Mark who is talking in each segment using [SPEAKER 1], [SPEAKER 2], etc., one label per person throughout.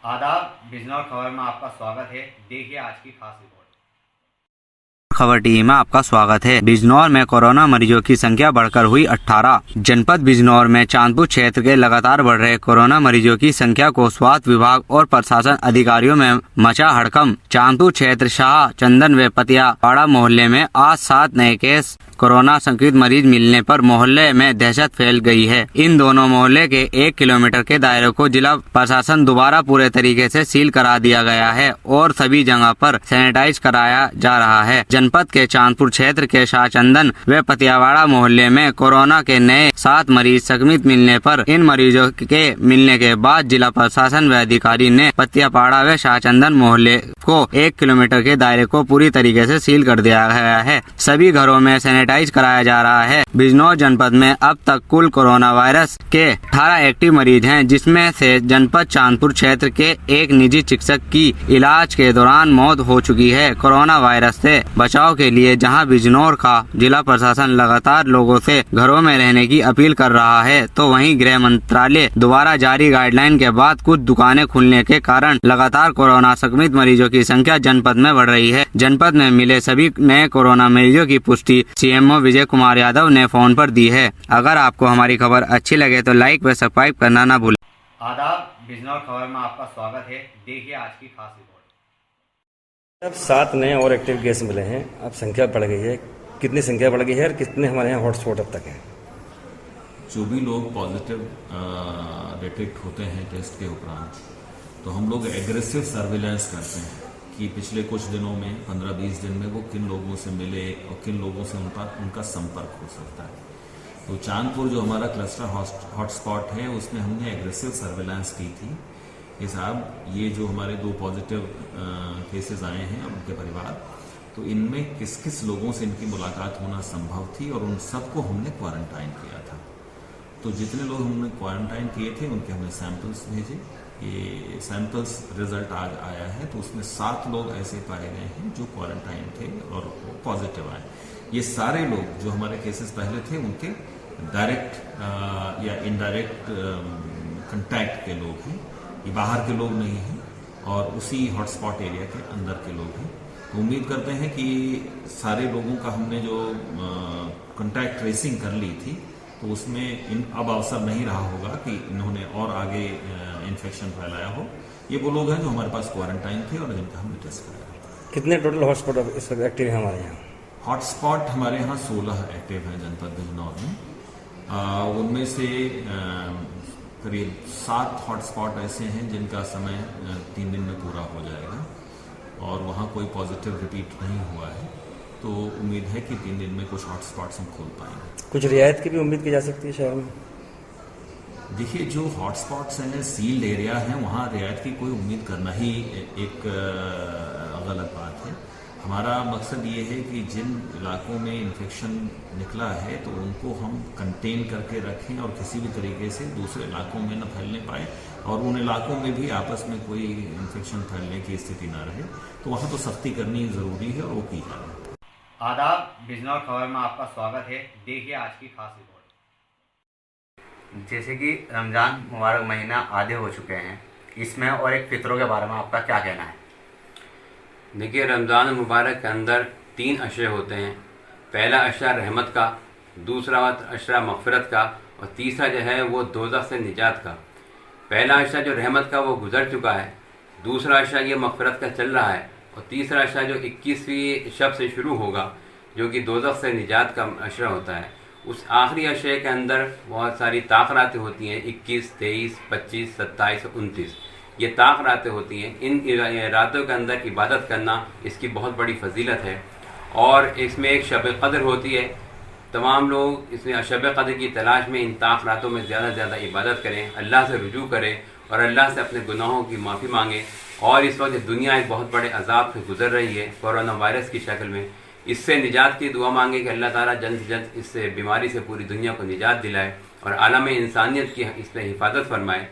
[SPEAKER 1] आदाब, बिजनौर खबर में आपका स्वागत है। देखिए आज की खास रिपोर्ट।
[SPEAKER 2] खबर टीवी में आपका स्वागत है। बिजनौर में कोरोना मरीजों की संख्या बढ़कर हुई 18। जनपद बिजनौर में चांदपुर क्षेत्र के लगातार बढ़ रहे कोरोना मरीजों की संख्या को स्वास्थ्य विभाग और प्रशासन अधिकारियों में मचा हड़कंप। चांदपुर क्षेत्र शाह चंदन व पतियापाड़ा मोहल्ले में आज 7 नए केस कोरोना संक्रमित मरीज मिलने पर मोहल्ले में दहशत फैल गई है। इन दोनों मोहल्ले के 1 किलोमीटर के दायरे को जिला प्रशासन दोबारा पूरे तरीके से सील करा दिया गया है और सभी जगह पर सैनिटाइज कराया जा रहा है। जनपद के चांदपुर क्षेत्र के शाहचंदन व पतियावाड़ा मोहल्ले में कोरोना के नए 7 मरीज संक्रमित मिलने पर इन मरीजों के मिलने के बाद जिला प्रशासन व अधिकारी ने पतियापाड़ा व शाहचंदन मोहल्ले को 1 किलोमीटर के दायरे को पूरी तरीके से सील कर दिया गया है। सभी घरों में सैनिटाइज कराया जा रहा है। बिजनौर जनपद में अब तक कुल कोरोना वायरस के 18 एक्टिव मरीज हैं, जिसमें से जनपद चांदपुर क्षेत्र के एक निजी चिकित्सक की इलाज के दौरान मौत हो चुकी है। कोरोना वायरस से बचाव के लिए जहां बिजनौर का जिला प्रशासन लगातार लोगों से घरों में रहने की अपील कर रहा है, तो वहीं गृह मंत्रालय द्वारा जारी गाइडलाइन के बाद कुछ दुकानें खुलने के कारण लगातार कोरोना संक्रमित मरीजों की संख्या जनपद में बढ़ रही है। जनपद में मिले सभी नए कोरोना मरीजों की पुष्टि सीएमओ विजय कुमार यादव ने फोन पर दी है। अगर आपको हमारी खबर अच्छी लगे तो लाइक व सब्सक्राइब करना न भूलें।
[SPEAKER 1] आदाब, बिजनौर खबर में आपका स्वागत है। देखिए आज की खास रिपोर्ट।
[SPEAKER 3] अब 7 नए और एक्टिव केस मिले हैं। अब संख्या बढ़ गई है। कितनी संख्या बढ़ गई है और कितने हमारे यहाँ हॉटस्पॉट अब तक हैं?
[SPEAKER 4] जो भी लोग पॉजिटिव डिटेक्ट होते हैं टेस्ट के उपरांत, तो हम लोग एग्रेसिव सर्विलेंस करते हैं कि पिछले कुछ दिनों में 15-20 दिन में वो किन लोगों से मिले और किन लोगों से उनका संपर्क हो सकता है। तो चांदपुर जो हमारा क्लस्टर हॉटस्पॉट है, उसमें हमने एग्रेसिव सर्विलांस की थी कि साहब ये जो हमारे 2 पॉजिटिव केसेस आए हैं और उनके परिवार, तो इनमें किस किस लोगों से इनकी मुलाकात होना संभव थी और उन सबको हमने क्वारंटाइन किया था। तो जितने लोग हमने क्वारंटाइन किए थे उनके हमने सैंपल्स भेजे। ये सैंपल्स रिजल्ट आज आया है, तो उसमें 7 लोग ऐसे पाए गए हैं जो क्वारंटाइन थे और पॉजिटिव आए। ये सारे लोग जो हमारे केसेस पहले थे उनके डायरेक्ट या इनडायरेक्ट कांटेक्ट के लोग हैं, ये बाहर के लोग नहीं हैं और उसी हॉटस्पॉट एरिया के अंदर के लोग हैं। तो उम्मीद करते हैं कि सारे लोगों का हमने जो कांटेक्ट ट्रेसिंग कर ली थी, तो उसमें अब अवसर नहीं रहा होगा कि इन्होंने और आगे इन्फेक्शन फैलाया हो। ये वो लोग हैं जो हमारे पास क्वारंटाइन थे और जिनका हमने टेस्ट कराया।
[SPEAKER 3] कितने टोटल हॉटस्पॉट इस वक्त एक्टिव हैं हमारे यहाँ?
[SPEAKER 4] हॉटस्पॉट हमारे यहाँ 16 एक्टिव हैं जनपद बिजनौर में। उनमें से करीब 7 हॉटस्पॉट ऐसे हैं जिनका समय 3 दिन में पूरा हो जाएगा और वहाँ कोई पॉजिटिव रिपीट नहीं हुआ है। तो उम्मीद है कि 3 दिन में कुछ हॉटस्पॉट्स हम खोल पाएंगे।
[SPEAKER 3] कुछ रियायत की भी उम्मीद की जा सकती है शहर में?
[SPEAKER 4] देखिए, जो हॉटस्पॉट्स हैं, सील्ड एरिया हैं, वहाँ रियायत की कोई उम्मीद करना ही एक गलत बात है। हमारा मकसद ये है कि जिन इलाकों में इन्फेक्शन निकला है तो उनको हम कंटेन करके रखें और किसी भी तरीके से दूसरे इलाकों में न फैलने पाए और उन इलाकों में भी आपस में कोई इन्फेक्शन फैलने की स्थिति ना रहे। तो वहाँ तो सख्ती करनी ज़रूरी है और वो की जा रही है।
[SPEAKER 1] आदाब, बिजनौर खबर में आपका स्वागत है। देखिए आज की खास रिपोर्ट। जैसे कि रमज़ान मुबारक महीना आधे हो चुके हैं, इसमें और एक फितरों के बारे में आपका क्या कहना है?
[SPEAKER 5] देखिए, रमज़ान मुबारक के अंदर 3 अशरे होते हैं। पहला अशरा रहमत का, दूसरा अशरा मग़फ़िरत का और तीसरा जो है वो दोज़ख से निजात का। पहला अशरा जो रहमत का वो गुजर चुका है, दूसरा अशरा ये मग़फ़िरत का चल रहा है और तीसरा अशरा जो 21वीं शब से शुरू होगा जो कि दोज़ख से निजात का अशरा होता है। उस आखिरी अशरे के अंदर बहुत सारी ताक़रातें होती हैं, 21, 23, 25, 27 और 29 ये ताक़रातें होती हैं। इन रातों के अंदर इबादत करना इसकी बहुत बड़ी फजीलत है और इसमें एक शब क़द्र होती है। तमाम लोग इसमें शब क़द्र की तलाश में इन ताक़रातों में ज़्यादा से ज़्यादा इबादत करें, अल्लाह से रुजू करें और अल्लाह से अपने गुनाहों की माफ़ी मांगें। और इस वक्त दुनिया एक बहुत बड़े अजाब से गुजर रही है कोरोना वायरस की शक्ल में, इससे निजात की दुआ मांगे कि अल्लाह ताला जल्द से जल्द इस बीमारी से पूरी दुनिया को निजात दिलाए और आलम इंसानियत की इस पर हिफाजत फरमाए।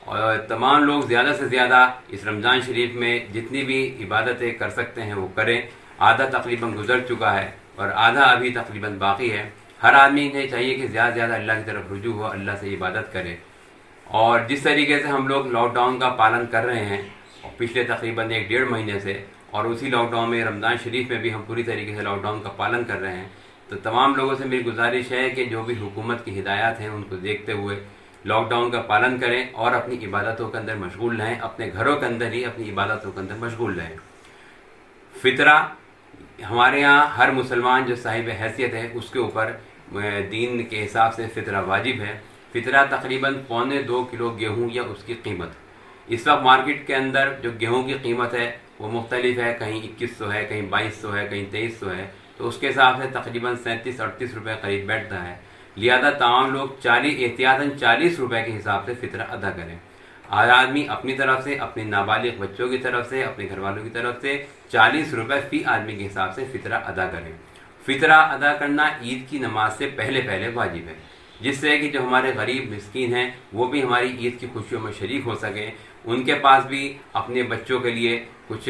[SPEAKER 5] और तमाम लोग ज़्यादा से ज़्यादा इस रमज़ान शरीफ में जितनी भी इबादतें कर सकते हैं वो करें। आधा तकरीबन गुजर चुका है और आधा अभी तकरीबन बाकी है। हर आदमी ने चाहिए कि ज़्यादा से ज़्यादा अल्लाह की तरफ रुजू हो, अल्लाह से इबादत करे। और जिस तरीके से हम लोग लॉकडाउन का पालन कर रहे हैं और पिछले तकरीबन 1-1.5 महीने से, और उसी लॉकडाउन में रमज़ान शरीफ में भी हम पूरी तरीके से लॉकडाउन का पालन कर रहे हैं, तो तमाम लोगों से मेरी गुजारिश है कि जो भी हुकूमत की हिदायत हैं उनको देखते हुए लॉकडाउन का पालन करें और अपनी इबादतों के अंदर मशगूल रहें, अपने घरों के अंदर ही अपनी इबादतों के अंदर मशगूल रहें। फितरा हमारे यहाँ हर मुसलमान जो साहिब हैसियत है उसके ऊपर दीन के हिसाब से फितरा वाजिब है। फितरा तकरीबन 1.25 किलो गेहूँ या उसकी कीमत। इस वक्त मार्केट के अंदर जो गेहूँ की कीमत है वो मुख्तलिफ है, कहीं 2100 है, कहीं 2200 है, कहीं 2300 है, तो उसके हिसाब से तकरीबन 37-38 रुपये करीब बैठता है। लिहाजा तमाम लोग एहतियातन 40 रुपये के हिसाब से फितरा अदा करें। हर आदमी अपनी तरफ से, अपने नाबालिग बच्चों की तरफ से, अपने घर वालों की तरफ से 40 रुपये फ़ी आदमी के हिसाब से फितरा अदा करें। फितरा अदा करना ईद की नमाज से पहले पहले वाजिब है, जिससे कि जो हमारे गरीब मिस्कीन हैं वो भी हमारी ईद की खुशियों में शरीक हो सकें, उनके पास भी अपने बच्चों के लिए कुछ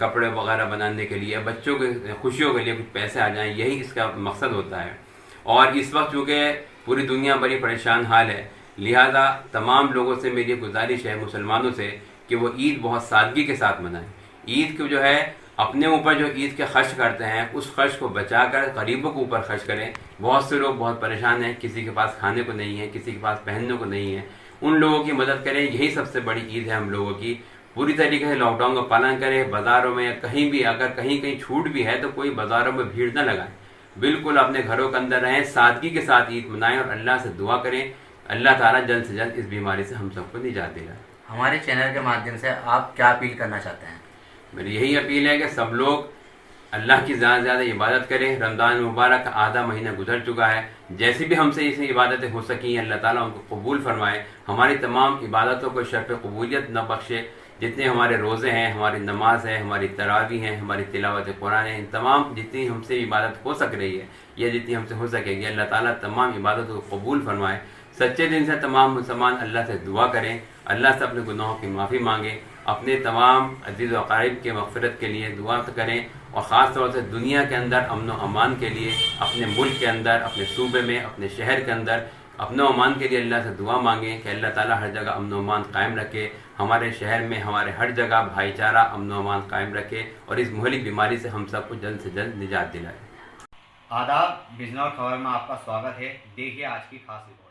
[SPEAKER 5] कपड़े वगैरह बनाने के लिए, बच्चों के खुशियों के लिए कुछ पैसे आ जाएं, यही इसका मकसद होता है। और इस वक्त चूँकि पूरी दुनिया बड़ी परेशान हाल है, लिहाजा तमाम लोगों से मेरी गुजारिश है मुसलमानों से कि वो ईद बहुत सादगी के साथ मनाएं। ईद को जो है अपने ऊपर जो ईद के खर्च करते हैं उस खर्च को बचाकर गरीबों के ऊपर खर्च करें। बहुत से लोग बहुत परेशान हैं, किसी के पास खाने को नहीं है, किसी के पास पहनने को नहीं है, उन लोगों की मदद करें। यही सबसे बड़ी ईद है हम लोगों की। पूरी तरीके से लॉकडाउन का पालन करें। बाज़ारों में कहीं भी अगर कहीं कहीं छूट भी है तो कोई बाज़ारों में भीड़ न लगाएं, बिल्कुल अपने घरों के अंदर रहें, सादगी के साथ ईद मनाएं और अल्लाह से दुआ करें अल्लाह ताला जल्द से जल्द इस बीमारी से हम सबको निजात दिलाए।
[SPEAKER 1] हमारे चैनल के माध्यम से आप क्या अपील करना चाहते हैं?
[SPEAKER 5] मेरी यही अपील है कि सब लोग अल्लाह की ज़्यादा से ज़्यादा इबादत करें। रमज़ान मुबारक का आधा महीना गुजर चुका है, जैसी भी हमसे इसे इबादतें हो सकी अल्लाह ताला उनको कबूल फरमाए, हमारी तमाम इबादतों को शर्फ कबूलियत न बख्शे। जितने हमारे रोज़े हैं, हमारी नमाज है, हमारी तरावी हैं, हमारी तिलावत कुरान है, इन तमाम जितनी हमसे इबादत हो सक रही है या जितनी हमसे हो सकेगी अल्लाह ताला तमाम इबादतों को कबूल फरमाए। सच्चे दिन से तमाम मुसलमान अल्लाह से दुआ करें, अल्लाह से अपने गुनाहों की माफ़ी मांगें, अपने तमाम अजीज़ व अक़ारिब के मग़फ़िरत के लिए दुआ करें और ख़ास तौर से दुनिया के अंदर अमन व अमान के लिए, अपने मुल्क के अंदर, अपने सूबे में, अपने शहर के अंदर अमन व अमान के लिए अल्लाह से दुआ मांगें कि अल्लाह ताला हर जगह अमन व अमान कायम रखे, हमारे शहर में हमारे हर जगह भाईचारा अमन व अमान कायम रखे और इस मुहलिक बीमारी से हम सबको जल्द से जल्द निजात दिलाए।
[SPEAKER 1] आदाब, बिजनौर खबर में आपका स्वागत है। देखिए आज की खास रिपोर्ट।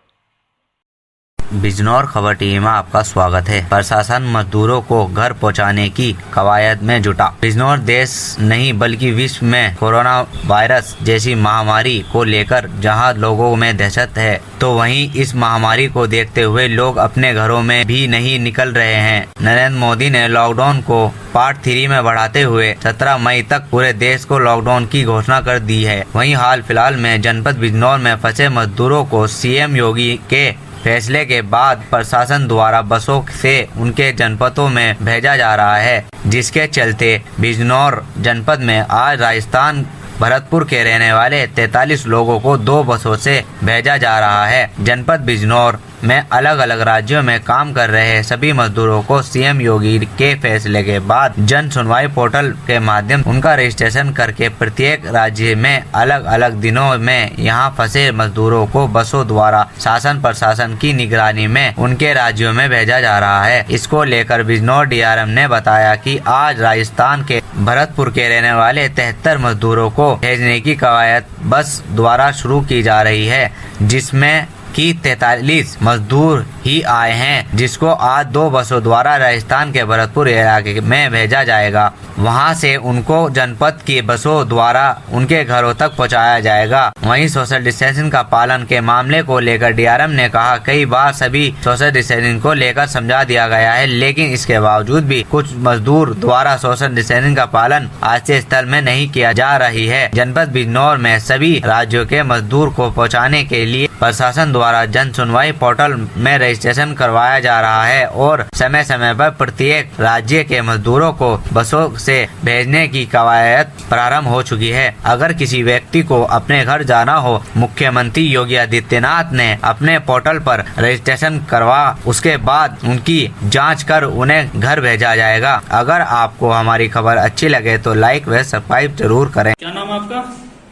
[SPEAKER 2] बिजनौर खबर टीवी में आपका स्वागत है। प्रशासन मजदूरों को घर पहुंचाने की कवायद में जुटा। बिजनौर देश नहीं बल्कि विश्व में कोरोना वायरस जैसी महामारी को लेकर जहां लोगों में दहशत है, तो वहीं इस महामारी को देखते हुए लोग अपने घरों में भी नहीं निकल रहे हैं। नरेंद्र मोदी ने लॉकडाउन को पार्ट 3 में बढ़ाते हुए 17 मई तक पूरे देश को लॉकडाउन की घोषणा कर दी है। वहीं हाल फिलहाल में जनपद बिजनौर में फंसे मजदूरों को सीएम योगी के फैसले के बाद प्रशासन द्वारा बसों से उनके जनपदों में भेजा जा रहा है, जिसके चलते बिजनौर जनपद में आज राजस्थान भरतपुर के रहने वाले 43 लोगों को 2 बसों से भेजा जा रहा है। जनपद बिजनौर में अलग अलग राज्यों में काम कर रहे सभी मजदूरों को सीएम योगी के फैसले के बाद जन सुनवाई पोर्टल के माध्यम उनका रजिस्ट्रेशन करके प्रत्येक राज्य में अलग अलग दिनों में यहां फंसे मजदूरों को बसों द्वारा शासन प्रशासन की निगरानी में उनके राज्यों में भेजा जा रहा है। इसको लेकर बिजनौर डीआरएम ने बताया कि आज राजस्थान के भरतपुर के रहने वाले 73 मजदूरों को भेजने की कवायद बस द्वारा शुरू की जा रही है, जिसमें कि 43 मजदूर ही आए हैं, जिसको आज 2 बसों द्वारा राजस्थान के भरतपुर इलाके में भेजा जाएगा। वहां से उनको जनपद की बसों द्वारा उनके घरों तक पहुंचाया जाएगा। वहीं सोशल डिस्टेंसिंग का पालन के मामले को लेकर डीआरएम ने कहा, कई बार सभी सोशल डिस्टेंसिंग को लेकर समझा दिया गया है, लेकिन इसके बावजूद भी कुछ मजदूर द्वारा सोशल डिस्टेंसिंग का पालन आश्रय स्थल में नहीं किया जा रही है। जनपद बिजनौर में सभी राज्यों के मजदूर को पहुँचाने के लिए प्रशासन द्वारा जन सुनवाई पोर्टल में रजिस्ट्रेशन करवाया जा रहा है और समय समय पर प्रत्येक राज्य के मजदूरों को बसों से भेजने की कवायद प्रारंभ हो चुकी है। अगर किसी व्यक्ति को अपने घर जाना हो, मुख्यमंत्री योगी आदित्यनाथ ने अपने पोर्टल पर रजिस्ट्रेशन करवा उसके बाद उनकी जांच कर उन्हें घर भेजा जाएगा। अगर आपको हमारी खबर अच्छी लगे तो लाइक व सब्सक्राइब जरूर करें।
[SPEAKER 6] क्या नाम है आपका?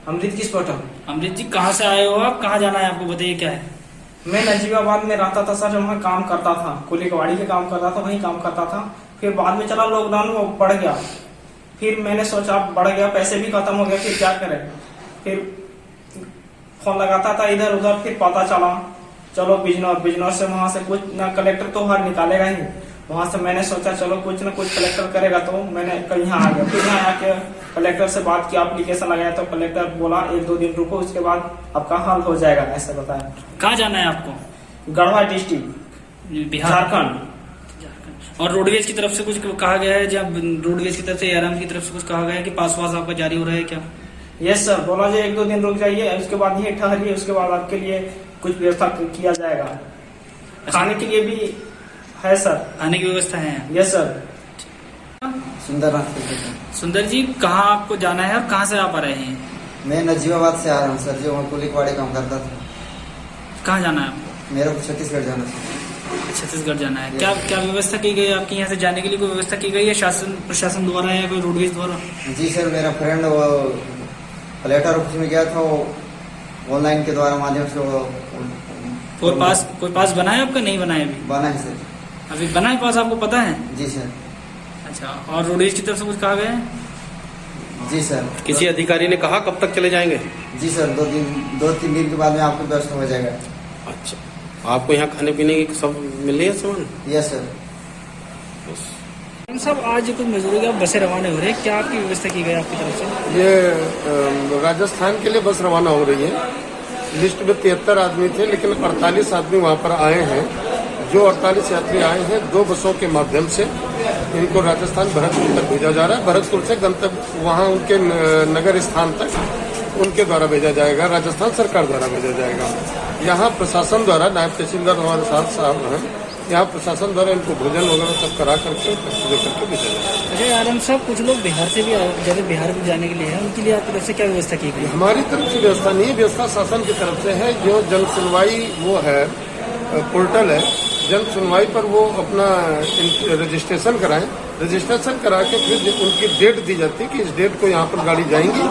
[SPEAKER 7] अमृत किस पोर्टल?
[SPEAKER 6] अमृत जी, कहाँ से आए हो आप? कहाँ जाना है आपको, बताइए क्या है? मैं नजीबाबाद में रहता था सर, वहाँ काम करता था, कुलीकवाड़ी के काम करता था, वहीं काम करता था। फिर बाद में चला लॉकडाउन, वो बढ़ गया। फिर मैंने सोचा बढ़ गया, पैसे भी खत्म हो गए, फिर क्या करें। फिर फोन लगाता था इधर उधर, फिर पता चला चलो बिजनौर से, वहां से कुछ ना कलेक्टर तो हर निकालेगा ही। वहां से मैंने सोचा चलो कुछ ना कुछ कलेक्टर करेगा, तो मैंने कल यहाँ आ गया। फिर यहाँ आके कलेक्टर से बात की, एप्लीकेशन लगाया, तो कलेक्टर बोला 1-2 दिन रुको, उसके बाद आपका हल हो जाएगा, ऐसा बताया।
[SPEAKER 7] कहाँ जाना है आपको?
[SPEAKER 6] गढ़वा डिस्ट्रिक्ट,
[SPEAKER 7] बिहार,
[SPEAKER 6] झारखंड।
[SPEAKER 7] और रोडवेज की तरफ से कुछ कहा गया है? जब रोडवेज की तरफ से, ARM की तरफ से कुछ कहा गया है कि पास आपका जारी हो रहा है क्या?
[SPEAKER 6] यस सर, बोला जो 1-2 दिन रुक जाइए, उसके बाद ही ठहरिए, उसके बाद आपके लिए कुछ व्यवस्था किया जाएगा। खाने के लिए भी है सर,
[SPEAKER 7] आने की व्यवस्था है?
[SPEAKER 6] Yes sir.
[SPEAKER 7] सुंदर जी, कहाँ आपको जाना है और कहाँ से आप आ रहे हैं?
[SPEAKER 8] मैं नजीबाबाद से आ रहा हूँ सर, जो वहाँ कुलीकवाड़ी काम करता था।
[SPEAKER 7] कहाँ जाना है आपको?
[SPEAKER 8] मेरे को छत्तीसगढ़ जाना था।
[SPEAKER 7] छत्तीसगढ़ जाना है। क्या क्या व्यवस्था की गई है आपके यहाँ से जाने के लिए? कोई व्यवस्था की गई है शासन प्रशासन द्वारा या कोई रोडवेज द्वारा?
[SPEAKER 8] जी सर, मेरा फ्रेंड वो कलेक्टर ऑफिस में गया था, वो ऑनलाइन के द्वारा माध्यम से वो
[SPEAKER 7] कोई पास बना है आपका? नहीं बना है अभी?
[SPEAKER 8] बना है सर।
[SPEAKER 7] अभी बना है पास, आपको पता है?
[SPEAKER 8] जी सर।
[SPEAKER 7] अच्छा, और रोडवेज की तरफ से कुछ कहा गया है?
[SPEAKER 8] जी सर।
[SPEAKER 9] किसी अधिकारी ने कहा कब तक चले जाएंगे?
[SPEAKER 8] जी सर, 2-3 दिन के बाद में आपको व्यवस्था हो जाएगा।
[SPEAKER 9] अच्छा, आपको यहाँ खाने पीने की सब मिल रही है सामान?
[SPEAKER 8] Yes sir.
[SPEAKER 7] सब आज कुछ मजदूरों की बसें रवाना हो रही है, क्या आपकी व्यवस्था की गई आपकी तरफ से?
[SPEAKER 10] ये राजस्थान के लिए बस रवाना हो रही है। लिस्ट में 73 आदमी थे, लेकिन 48 आदमी वहाँ पर आए हैं। जो 48 यात्री आए हैं, 2 बसों के माध्यम से इनको राजस्थान भरतपुर तक भेजा जा रहा है। भरतपुर से गंतव्य वहाँ उनके नगर स्थान तक उनके द्वारा भेजा जाएगा, राजस्थान सरकार द्वारा भेजा जाएगा। यहाँ प्रशासन द्वारा, नायब तहसीलदार हमारे साहब हैं, यहाँ प्रशासन द्वारा इनको भोजन वगैरह सब करा करके करके भेजा जाएगा।
[SPEAKER 7] अच्छा आरम साहब, कुछ लोग बिहार से भी जैसे बिहार में जाने के लिए है, उनके लिए आपकी तरफ से क्या व्यवस्था की गई?
[SPEAKER 10] हमारी तरफ से व्यवस्था नहीं है, व्यवस्था शासन की तरफ से है। जो जन सुनवाई वो है, पोर्टल है, जन सुनवाई पर वो अपना रजिस्ट्रेशन कराएं, रजिस्ट्रेशन करा के फिर उनकी डेट दी जाती है कि इस डेट को यहाँ पर गाड़ी जाएंगी,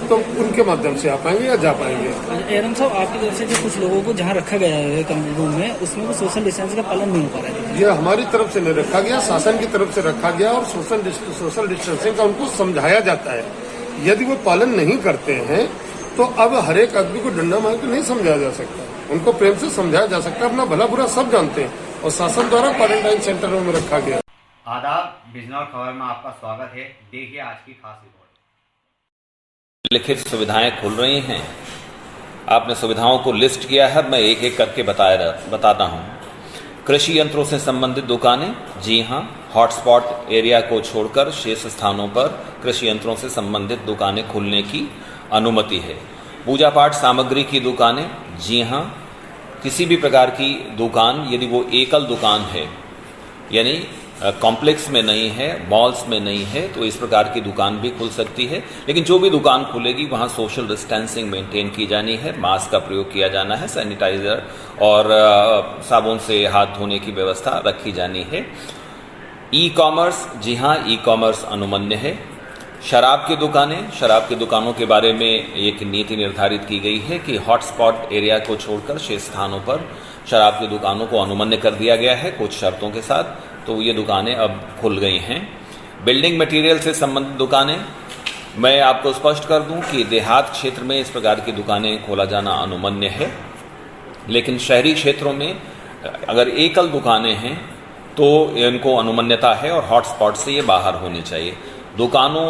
[SPEAKER 10] तो उनके माध्यम से आ पाएंगे या जा पाएंगे।
[SPEAKER 7] एरम साहब, आपकी तरफ से जो कुछ लोगों को जहाँ रखा गया है रूम में, उसमें वो सोशल डिस्टेंस का पालन नहीं हो पा रहा है?
[SPEAKER 10] ये हमारी तरफ से नहीं रखा गया, शासन की तरफ से रखा गया और सोशल डिस्टेंसिंग का उनको समझाया जाता है। यदि वो पालन नहीं करते हैं तो अब हर एक आदमी को डंडा मार के नहीं समझाया जा सकता, उनको प्रेम से समझाया जा सकता है। अपना भला बुरा सब जानते हैं और शासन द्वारा क्वारंटाइन सेंटरों में रखा गया।
[SPEAKER 2] आदाब, बिजनौर खबर में आपका स्वागत है। देखिए आज की खास रिपोर्ट।
[SPEAKER 11] लिखित सुविधाएं खुल रही हैं, आपने सुविधाओं को लिस्ट किया है, मैं एक एक करके बताता हूं। कृषि यंत्रों से संबंधित दुकानें, जी हां, हॉटस्पॉट एरिया को छोड़कर शेष स्थानों पर कृषि यंत्रों से संबंधित दुकानें खुलने की अनुमति है। पूजा पाठ सामग्री की दुकानें, जी हां, किसी भी प्रकार की दुकान यदि वो एकल दुकान है, यानी कॉम्प्लेक्स में नहीं है, मॉल्स में नहीं है, तो इस प्रकार की दुकान भी खुल सकती है। लेकिन जो भी दुकान खुलेगी वहां सोशल डिस्टेंसिंग मेंटेन की जानी है, मास्क का प्रयोग किया जाना है, सैनिटाइजर और साबुन से हाथ धोने की व्यवस्था रखी जानी है। ई कॉमर्स, जी हां, ई कॉमर्स अनुमन्य है। शराब की दुकानें, शराब की दुकानों के बारे में एक नीति निर्धारित की गई है कि हॉटस्पॉट एरिया को छोड़कर शेष स्थानों पर शराब की दुकानों को अनुमन्य कर दिया गया है कुछ शर्तों के साथ, तो ये दुकानें अब खुल गई हैं। बिल्डिंग मटेरियल से संबंधित दुकानें, मैं आपको स्पष्ट कर दूं कि देहात क्षेत्र में इस प्रकार की दुकानें खोला जाना अनुमन्य है, लेकिन शहरी क्षेत्रों में अगर एकल दुकानें हैं तो इनको अनुमन्यता है और हॉटस्पॉट से ये बाहर होनी चाहिए। दुकानों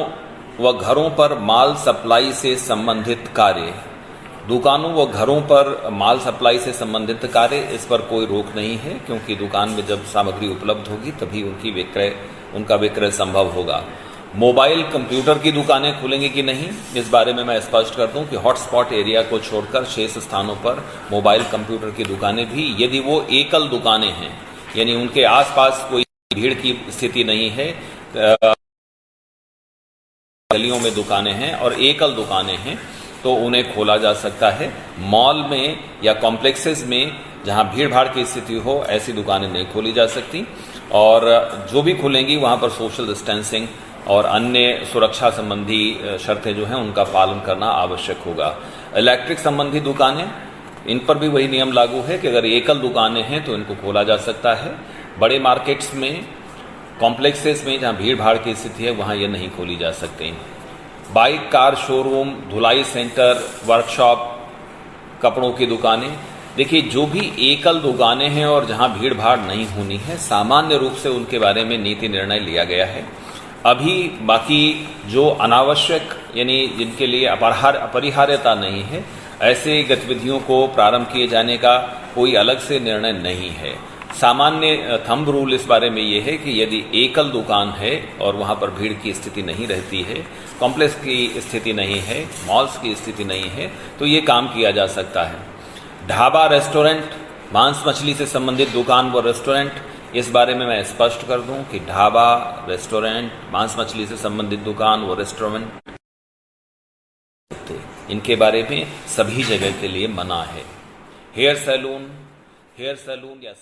[SPEAKER 11] व घरों पर माल सप्लाई से संबंधित कार्य, दुकानों व घरों पर माल सप्लाई से संबंधित कार्य, इस पर कोई रोक नहीं है, क्योंकि दुकान में जब सामग्री उपलब्ध होगी तभी उनका विक्रय संभव होगा। मोबाइल कंप्यूटर की दुकानें खुलेंगी कि नहीं, इस बारे में मैं स्पष्ट कर दूं कि हॉटस्पॉट एरिया को छोड़कर शेष स्थानों पर मोबाइल कंप्यूटर की दुकानें भी, यदि वो एकल दुकानें हैं, यानी उनके आसपास कोई भीड़ की स्थिति नहीं है, गलियों में दुकानें हैं और एकल दुकानें हैं, तो उन्हें खोला जा सकता है। मॉल में या कॉम्प्लेक्सेस में जहां भीड़ भाड़ की स्थिति हो, ऐसी दुकानें नहीं खोली जा सकती, और जो भी खुलेंगी वहां पर सोशल डिस्टेंसिंग और अन्य सुरक्षा संबंधी शर्तें जो हैं उनका पालन करना आवश्यक होगा। इलेक्ट्रिक संबंधी दुकानें, इन पर भी वही नियम लागू है कि अगर एकल दुकानें हैं तो इनको खोला जा सकता है। बड़े मार्केट्स में, कॉम्प्लेक्सेस में जहां भीड़ भाड़ की स्थिति है वहां ये नहीं खोली जा सकती। बाइक, कार शोरूम, धुलाई सेंटर, वर्कशॉप, कपड़ों की दुकानें, देखिए जो भी एकल दुकानें हैं और जहां भीड़ भाड़ नहीं होनी है, सामान्य रूप से उनके बारे में नीति निर्णय लिया गया है। अभी बाकी जो अनावश्यक यानी जिनके लिए अपरिहार्यता नहीं है, ऐसे गतिविधियों को प्रारंभ किए जाने का कोई अलग से निर्णय नहीं है। सामान्य थंब रूल इस बारे में ये है कि यदि एकल दुकान है और वहां पर भीड़ की स्थिति नहीं रहती है, कॉम्प्लेक्स की स्थिति नहीं है, मॉल्स की स्थिति नहीं है, तो ये काम किया जा सकता है। ढाबा, रेस्टोरेंट, मांस मछली से संबंधित दुकान व रेस्टोरेंट, इस बारे में मैं स्पष्ट कर दूं कि ढाबा, रेस्टोरेंट, मांस मछली से संबंधित दुकान व रेस्टोरेंट, इनके बारे में सभी जगह के लिए मना है। हेयर सैलून या